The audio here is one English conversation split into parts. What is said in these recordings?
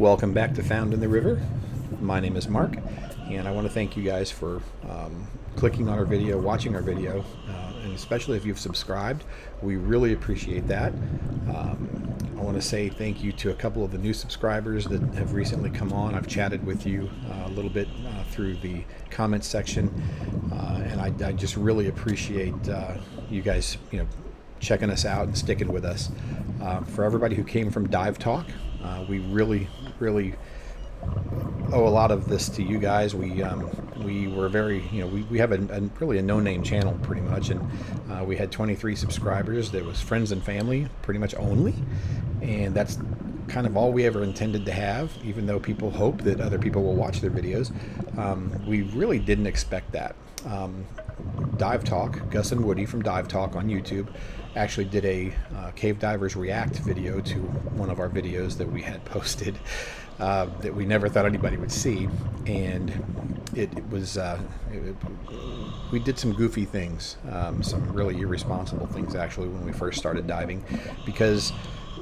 Welcome back to Found in the River. My name is Mark, and I want to thank you guys for clicking on our video, watching our video, and especially if you've subscribed. We really appreciate that. I want to say thank you to a couple of the new subscribers that have recently come on. I've chatted with you a little bit through the comments section, and I just really appreciate you guys, checking us out and sticking with us. For everybody who came from Dive Talk, we really owe a lot of this to you guys. We were very, we have really a no-name channel pretty much, and we had 23 subscribers. That was friends and family pretty much only, and that's kind of all we ever intended to have, even though people hope that other people will watch their videos. We really didn't expect that. Dive Talk, Gus and Woody from Dive Talk on YouTube, actually did a Cave Divers React video to one of our videos that we had posted that we never thought anybody would see, and we did some goofy things, some really irresponsible things actually when we first started diving, because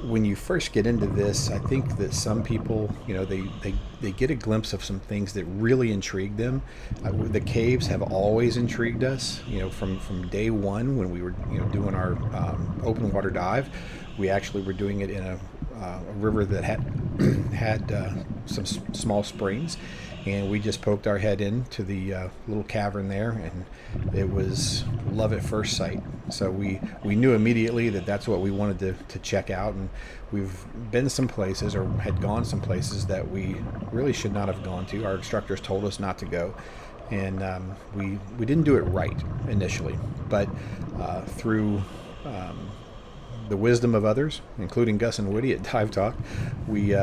when you first get into this, I think that some people, they get a glimpse of some things that really intrigue them. The caves have always intrigued us, from day one when we were, doing our open water dive. We actually were doing it in a river that had some small springs, and we just poked our head into the little cavern there, and it was love at first sight. So we knew immediately that that's what we wanted to check out, and we've been some places, or had gone some places, that we really should not have gone to. Our instructors told us not to go, and we didn't do it right initially, but through the wisdom of others, including Gus and Woody at Dive Talk, we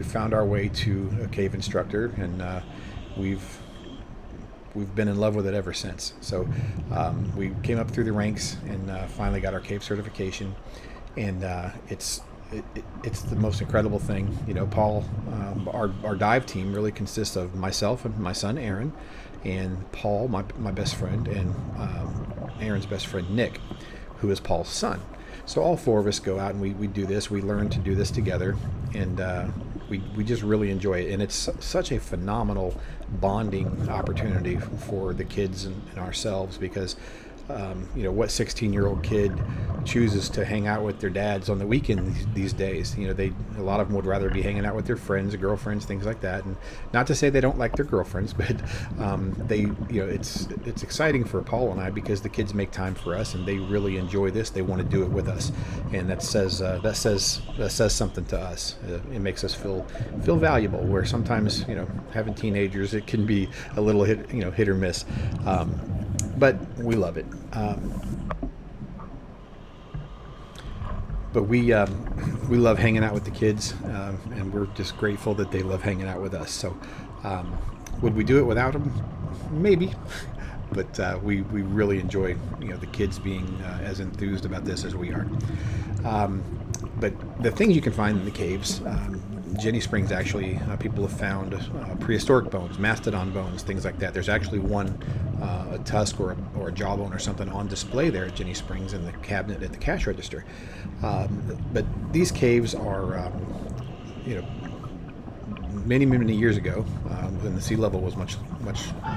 found our way to a cave instructor, and we've been in love with it ever since. So we came up through the ranks and finally got our cave certification, and it's the most incredible thing. Paul, our dive team really consists of myself and my son Aaron, and Paul, my best friend, and Aaron's best friend Nick, who is Paul's son. So all four of us go out and we do this. We learn to do this together, and we just really enjoy it. And it's such a phenomenal bonding opportunity for the kids and ourselves, because what 16-year-old kid chooses to hang out with their dads on the weekend these days? A lot of them would rather be hanging out with their friends, girlfriends, things like that. And not to say they don't like their girlfriends, but it's exciting for Paul and I, because the kids make time for us and they really enjoy this. They want to do it with us, and that says something to us. It makes us feel valuable. Where sometimes having teenagers, it can be a little hit or miss. But we love it. But we love hanging out with the kids, and we're just grateful that they love hanging out with us. So would we do it without them? Maybe. But we really enjoy the kids being as enthused about this as we are. But the things you can find in the caves, Ginnie Springs, actually, people have found prehistoric bones, mastodon bones, things like that. There's actually one, a tusk or a jawbone or something on display there at Ginnie Springs in the cabinet at the cash register. But these caves are, many years ago, when the sea level was much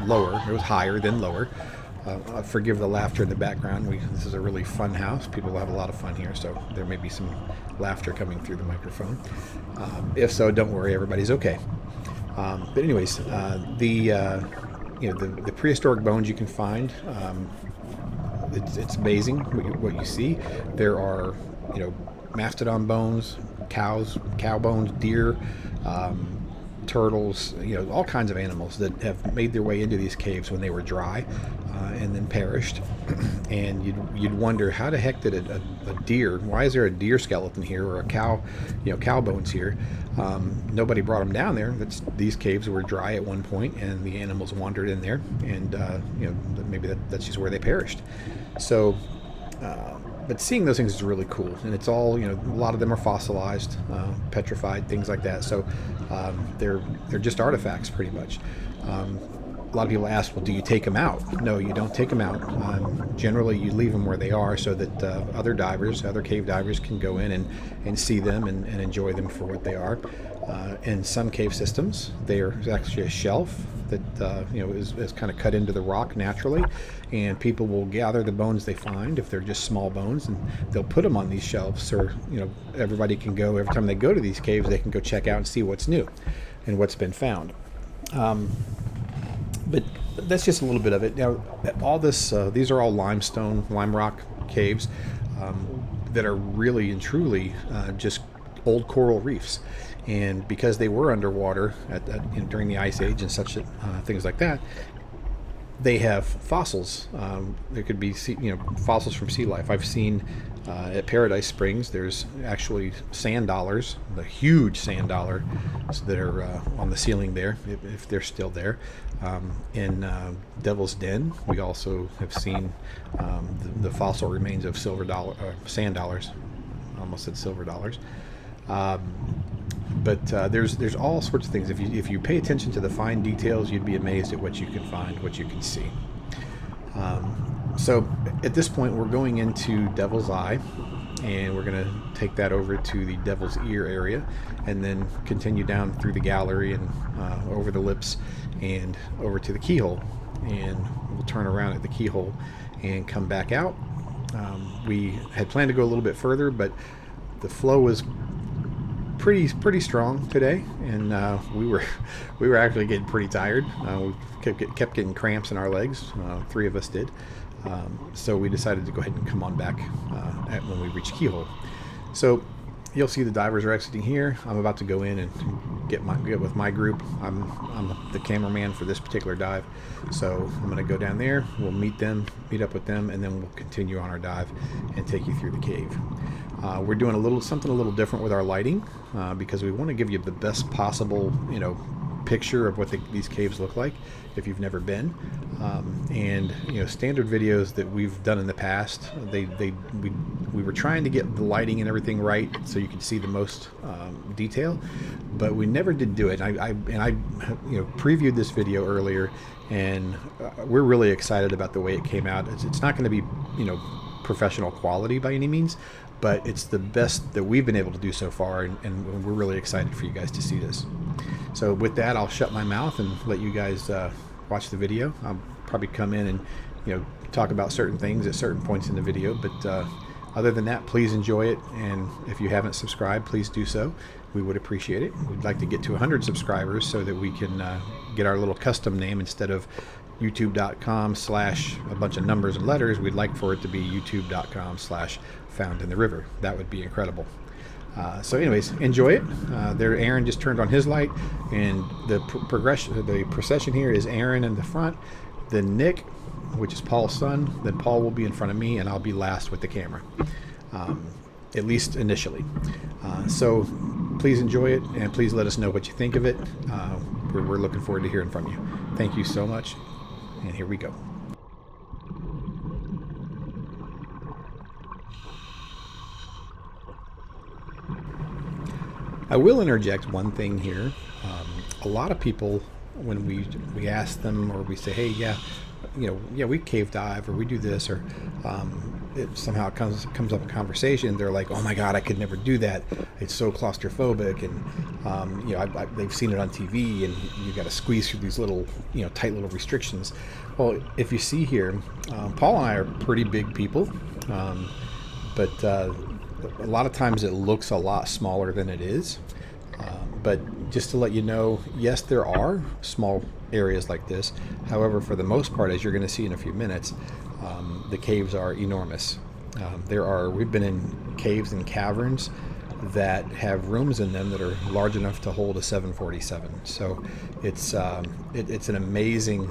lower. It was higher, then lower. Forgive the laughter in the background. This is a really fun house. People have a lot of fun here, so there may be some laughter coming through the microphone. If so, don't worry, everybody's okay. But anyways, the prehistoric bones you can find, it's amazing what you see. There are mastodon bones, cow bones, deer, turtles, all kinds of animals that have made their way into these caves when they were dry, and then perished. And you'd wonder, how the heck did a deer? Why is there a deer skeleton here, or a cow, cow bones here? Nobody brought them down there. These caves were dry at one point, and the animals wandered in there, and maybe that's just where they perished. So. But seeing those things is really cool, and it's all, a lot of them are fossilized, petrified, things like that. So they're just artifacts, pretty much. a lot of people ask, well, do you take them out? No, you don't take them out. Generally, you leave them where they are so that other divers, other cave divers, can go in and see them and enjoy them for what they are. In some cave systems, there's actually a shelf that is kind of cut into the rock naturally, and people will gather the bones they find if they're just small bones, and they'll put them on these shelves, so everybody can go. Every time they go to these caves, they can go check out and see what's new and what's been found. But that's just a little bit of it. Now, all this, these are all lime rock caves that are really and truly just old coral reefs. And because they were underwater during the Ice Age and such things like that, they have fossils. There could be fossils from sea life. I've seen at Paradise Springs, there's actually sand dollars, the huge sand dollars that are on the ceiling there, if they're still there. In Devil's Den, we also have seen the fossil remains of sand dollars. I almost said silver dollars. But there's all sorts of things. If you pay attention to the fine details, you'd be amazed at what you can find, what you can see. So at this point, we're going into Devil's Eye, and we're going to take that over to the Devil's Ear area, and then continue down through the gallery and over the lips and over to the Keyhole. And we'll turn around at the Keyhole and come back out. We had planned to go a little bit further, but the flow was pretty strong today, and we were actually getting pretty tired. We kept getting cramps in our legs. 3 of us did. So we decided to go ahead and come on back when we reach Keyhole. So you'll see the divers are exiting here. I'm about to go in and get with my group. I'm the cameraman for this particular dive, so I'm going to go down there. We'll meet up with them, and then we'll continue on our dive and take you through the cave. We're doing something a little different with our lighting because we want to give you the best possible picture of what these caves look like if you've never been. And standard videos that we've done in the past, we were trying to get the lighting and everything right so you could see the most detail, but we never did do it. I previewed this video earlier, and we're really excited about the way it came out. It's not going to be professional quality by any means, but it's the best that we've been able to do so far, and we're really excited for you guys to see this. So with that, I'll shut my mouth and let you guys watch the video. I'll probably come in and talk about certain things at certain points in the video, but other than that, please enjoy it, and if you haven't subscribed, please do so. We would appreciate it. We'd like to get to 100 subscribers so that we can get our little custom name. Instead of youtube.com/ a bunch of numbers and letters, we'd like for it to be youtube.com/ found in the river. That would be incredible. So anyways, enjoy it. There, Aaron just turned on his light, and the procession here is Aaron in the front, then Nick, which is Paul's son, then Paul will be in front of me, and I'll be last with the camera, at least initially. So please enjoy it, and please let us know what you think of it. We're looking forward to hearing from you. Thank you so much, and here we go. I will interject one thing here. A lot of people, when we ask them, or we say, hey, we cave dive, or we do this, or it somehow comes up in conversation, they're like, oh my God, I could never do that. It's so claustrophobic, and they've seen it on TV, and you got to squeeze through these little, tight little restrictions. Well, if you see here, Paul and I are pretty big people, but a lot of times it looks a lot smaller than it is. But just to let you know, yes, there are small areas like this. However, for the most part, as you're going to see in a few minutes, the caves are enormous. We've been in caves and caverns that have rooms in them that are large enough to hold a 747. So it's an amazing.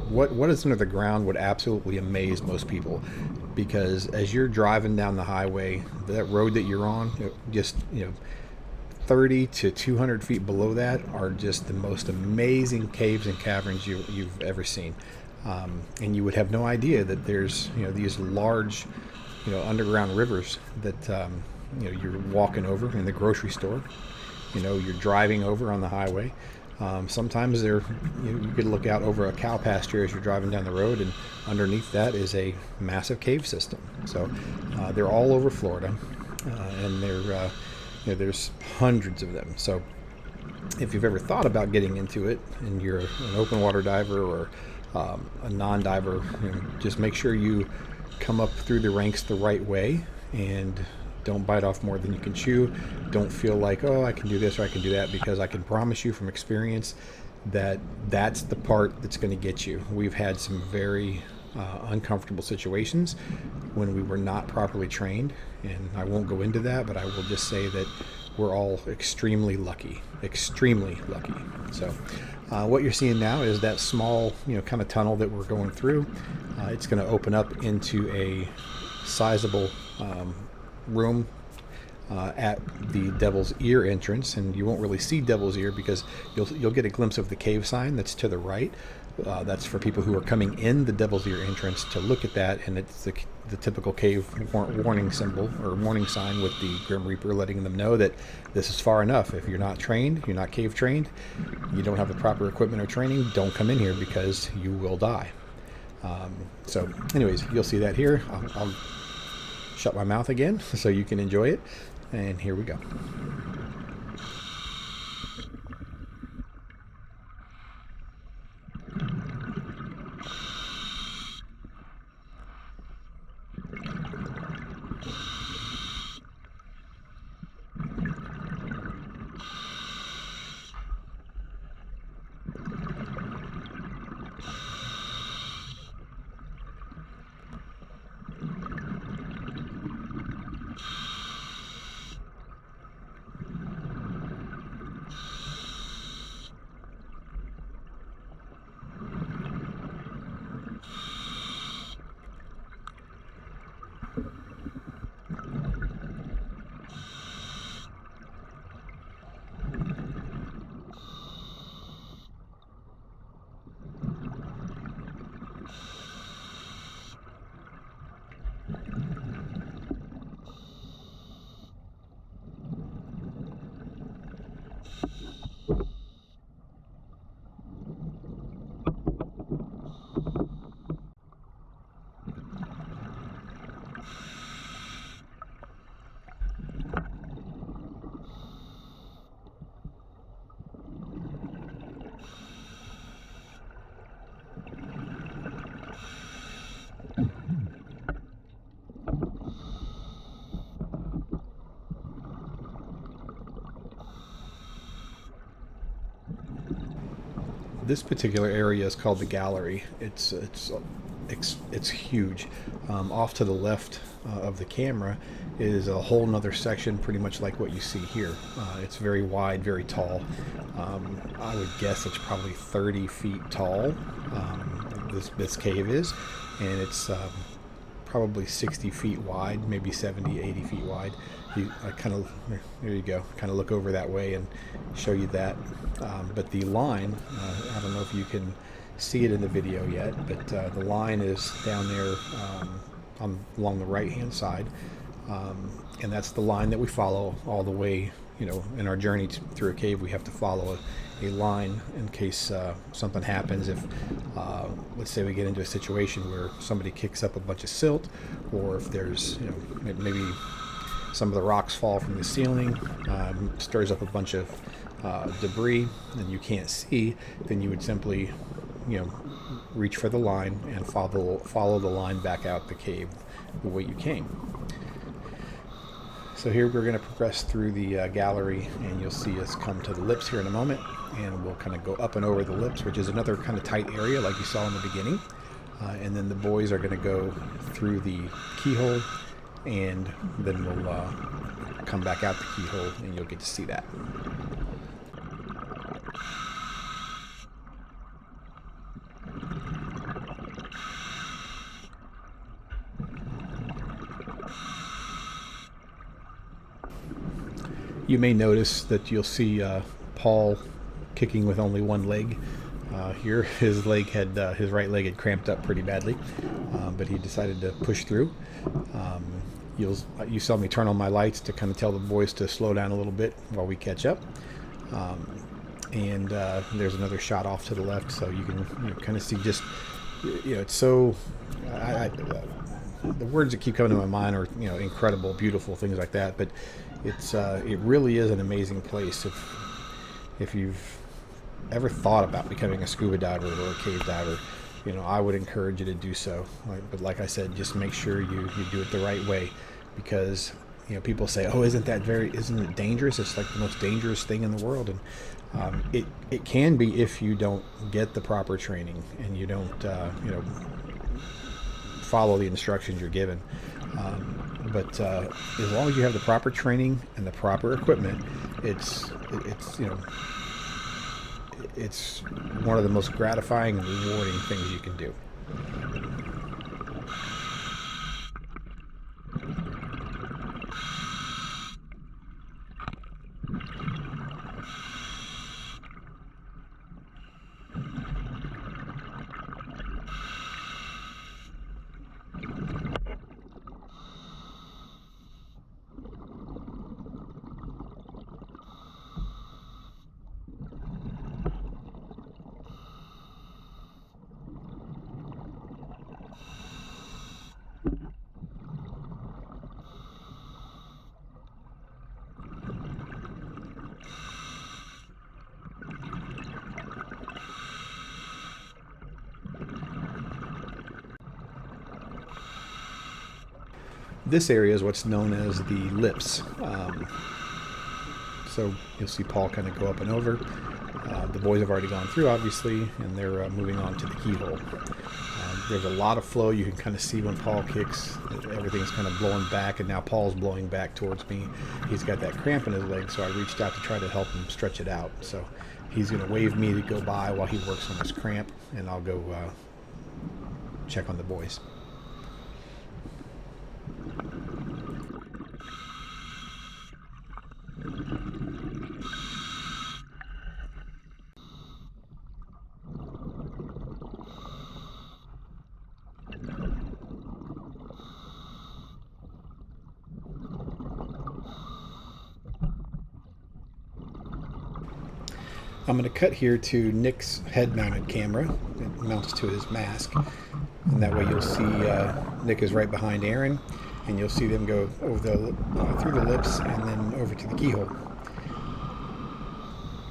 What is under the ground would absolutely amaze most people, because as you're driving down the highway, that road that you're on, just 30 to 200 feet below that are just the most amazing caves and caverns you've ever seen, and you would have no idea that there's these large underground rivers that you're walking over in the grocery store, you're driving over on the highway. Sometimes you could look out over a cow pasture as you're driving down the road, and underneath that is a massive cave system. So they're all over Florida, and there's hundreds of them. So if you've ever thought about getting into it, and you're an open water diver or a non-diver, just make sure you come up through the ranks the right way, and don't bite off more than you can chew. Don't feel like, oh, I can do this or I can do that, because I can promise you from experience that that's the part that's going to get you. We've had some very uncomfortable situations when we were not properly trained, and I won't go into that, but I will just say that we're all extremely lucky. So what you're seeing now is that small, kind of tunnel that we're going through. It's going to open up into a sizable room at the Devil's Ear entrance, and you won't really see Devil's Ear because you'll get a glimpse of the cave sign that's to the right. That's for people who are coming in the Devil's Ear entrance to look at that, and it's the typical cave warning symbol or warning sign with the Grim Reaper letting them know that this is far enough. If you're not trained, you're not cave trained, you don't have the proper equipment or training, don't come in here because you will die. So anyways, you'll see that here. I'll shut my mouth again so you can enjoy it, and here we go. This particular area is called the gallery. It's huge. Off to the left of the camera is a whole nother section, pretty much like what you see here. It's very wide, very tall. I would guess it's probably 30 feet tall. This cave is, and it's probably 60 feet wide, maybe 70, 80 feet wide. There you go, kind of look over that way and show you that. But the line, I don't know if you can see it in the video yet, but the line is down there along the right hand side, and that's the line that we follow all the way. In our journey through a cave, we have to follow a line in case something happens. If let's say we get into a situation where somebody kicks up a bunch of silt, or if there's maybe some of the rocks fall from the ceiling, stirs up a bunch of debris, and you can't see, then you would simply reach for the line and follow the line back out the cave the way you came. So here we're going to progress through the gallery, and you'll see us come to the lips here in a moment, and we'll kind of go up and over the lips, which is another kind of tight area like you saw in the beginning. And then the boys are going to go through the keyhole, and then we'll come back out the keyhole, and you'll get to see that. You may notice that you'll see Paul kicking with only one leg. Here, his right leg had cramped up pretty badly, but he decided to push through. You saw me turn on my lights to kind of tell the boys to slow down a little bit while we catch up. and there's another shot off to the left, so you can kind of see just it's so. The words that keep coming to my mind are incredible, beautiful, things like that. But it really is an amazing place. If you've ever thought about becoming a scuba diver or a cave diver, I would encourage you to do so. But like I said, just make sure you do it the right way, because people say, "Oh, isn't it dangerous?" It's like the most dangerous thing in the world, and it can be if you don't get the proper training and you don't follow the instructions you're given. But as long as you have the proper training and the proper equipment, it's one of the most gratifying and rewarding things you can do. This area is what's known as the lips. So you'll see Paul kind of go up and over. The boys have already gone through, obviously, and they're moving on to the keyhole. There's a lot of flow. You can kind of see when Paul kicks, everything's kind of blowing back, and now Paul's blowing back towards me. He's got that cramp in his leg, so I reached out to try to help him stretch it out. So he's going to wave me to go by while he works on his cramp, and I'll go check on the boys. I'm going to cut here to Nick's head-mounted camera. It mounts to his mask, and that way you'll see Nick is right behind Aaron, and you'll see them go over through the lips and then over to the keyhole.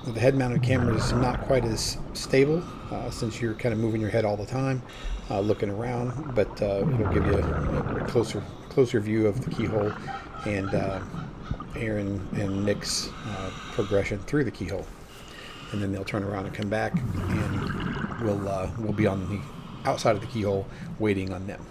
The head-mounted camera is not quite as stable since you're kind of moving your head all the time, looking around, but it'll give you a closer view of the keyhole and Aaron and Nick's progression through the keyhole. And then they'll turn around and come back, and we'll be on the outside of the keyhole waiting on them.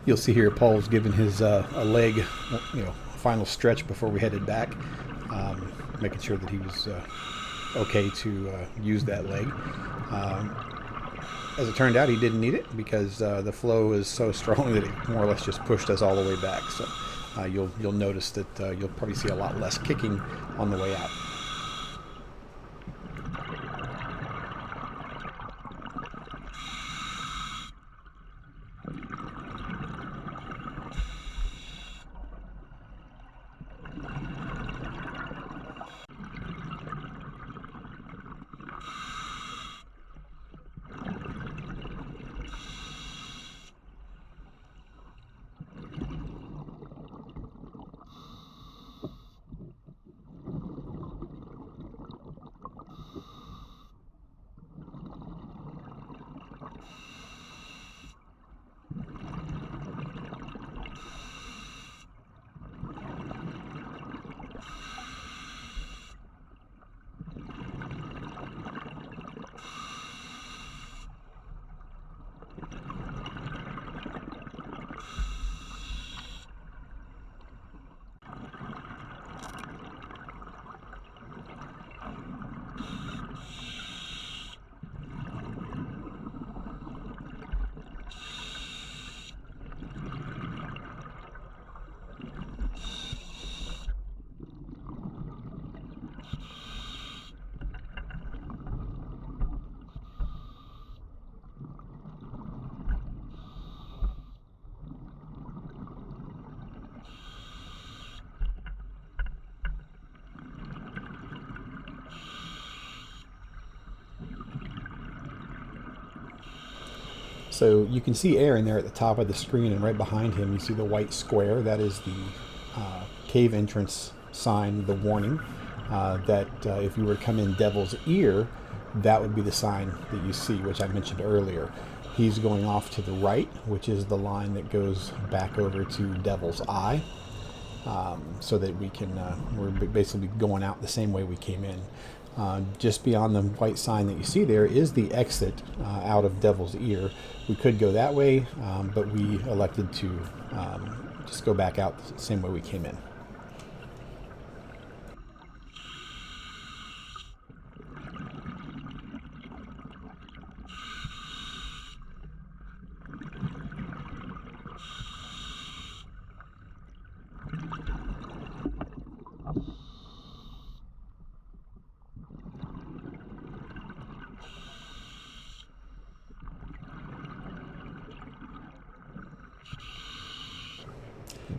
You'll see here Paul's giving his a leg, final stretch before we headed back, making sure that he was okay to use that leg. As it turned out, he didn't need it because the flow is so strong that it more or less just pushed us all the way back. So you'll notice that you'll probably see a lot less kicking on the way out. So you can see Aaron there at the top of the screen, and right behind him you see the white square. That is the cave entrance sign, the warning that if you were to come in Devil's Ear, that would be the sign that you see, which I mentioned earlier. He's going off to the right, which is the line that goes back over to Devil's Eye, so that we can, we're basically going out the same way we came in. Just beyond the white sign that you see there is the exit out of Devil's Ear. We could go that way, but we elected to just go back out the same way we came in.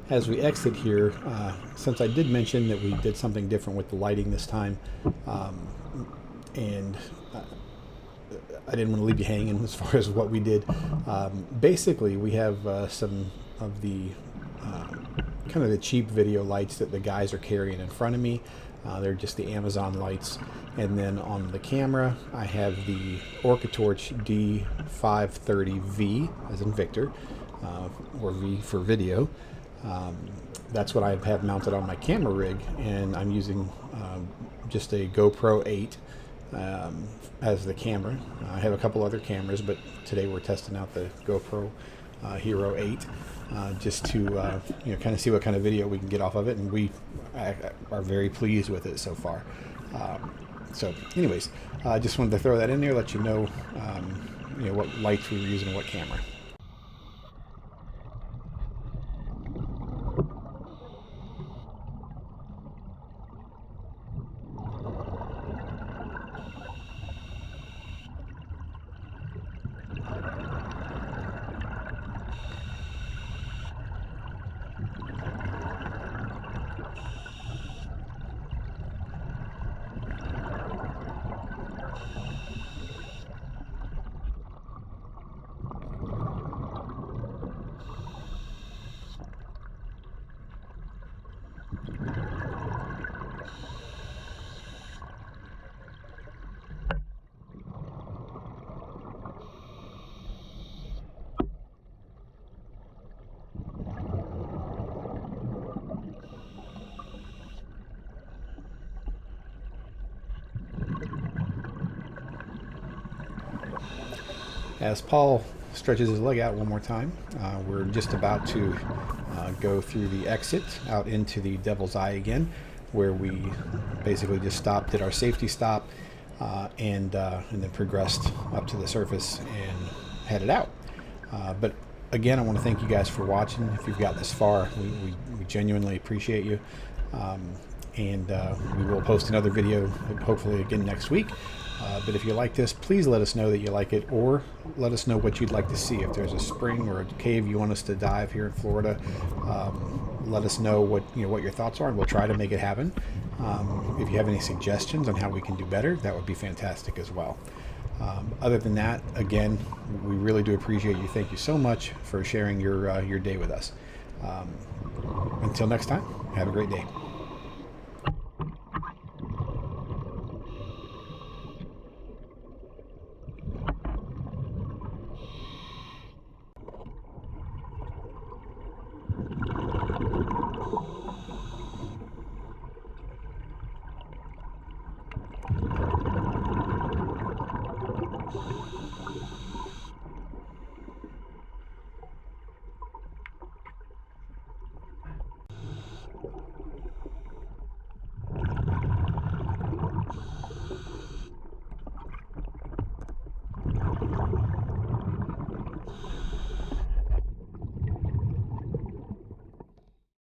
As we exit here, since I did mention that we did something different with the lighting this time, and I didn't want to leave you hanging as far as what we did. Basically, we have some of the kind of the cheap video lights that the guys are carrying in front of me. They're just the Amazon lights. And then on the camera, I have the Orcatorch D530V, as in Victor, or V for video. That's what I have mounted on my camera rig, and I'm using just a GoPro 8 as the camera. I have a couple other cameras, but today we're testing out the GoPro Hero 8 just to kind of see what kind of video we can get off of it, and we are very pleased with it so far. So anyways, I just wanted to throw that in there, let you know, what lights we were using and what camera. As Paul stretches his leg out one more time. We're just about to go through the exit out into the Devil's Eye again, where we basically just stopped, did our safety stop, and then progressed up to the surface and headed out. But again, I want to thank you guys for watching. If you've got this far, we genuinely appreciate you. And we will post another video hopefully again next week. But if you like this, please let us know that you like it, or let us know what you'd like to see. If there's a spring or a cave you want us to dive here in Florida, let us know what your thoughts are, and we'll try to make it happen. If you have any suggestions on how we can do better, that would be fantastic as well. Other than that, again, we really do appreciate you. Thank you so much for sharing your day with us. Until next time, have a great day.